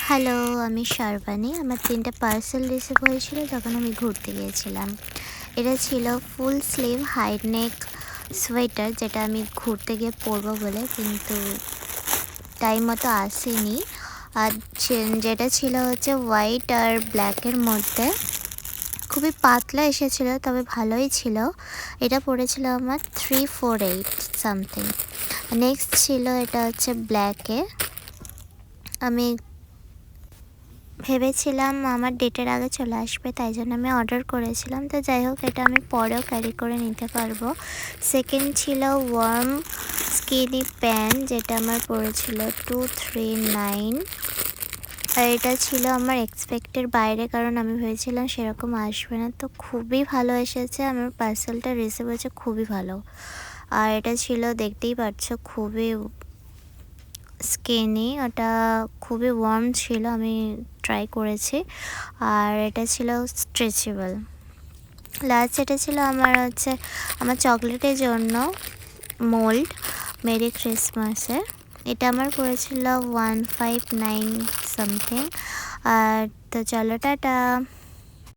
Hello, আমি শারবানি। আমার ৩ টা পার্সেল রিসিভ হয়েছিল যখন আমি ঘুরতে গিয়েছিলাম। এটা ছিল full sleeve high neck sweater, যেটা আমি ঘুরতে গিয়ে পরবো বলে, কিন্তু টাইম মতো আসেনি। আর যেটা ছিল হচ্ছে হোয়াইট আর ব্ল্যাকের মধ্যে। খুবই পাতলা এসেছিল, তবে ভালোই ছিল। এটা পড়েছিল আমার 348 সামথিং। নেক্সট ছিল এটা হচ্ছে ব্ল্যাকে। আমি ভেবেছিলাম আমার ডেটের আগে চলে আসবে, তাই জন্য আমি অর্ডার করেছিলাম। তো যাই হোক, এটা আমি পরেও ক্যারি করে নিতে পারবো। সেকেন্ড ছিল ওয়ার্ম স্কিনি প্যান্ট, যেটা আমার পড়েছিল 239। আর এটা ছিল আমার এক্সপেক্টের বাইরে, কারণ আমি ভেবেছিলাম সেরকম আসবে না। তো খুবই ভালো এসেছে, আমার পার্সেলটা রিসিভ হয়েছে খুবই ভালো। আর এটা ছিল, দেখতেই পাচ্ছ, খুবই স্কিনি। ওটা খুবই ওয়ার্ম ছিল, আমি ট্রাই করেছি। আর এটা ছিল স্ট্রেচেবল। লাস্ট এটা ছিল আমার চকলেটের জন্য মোল্ড, মেরি ক্রিসমাসের। এটা আমার পড়েছিল 159 সামথিং। আর তো চলো, টাটা।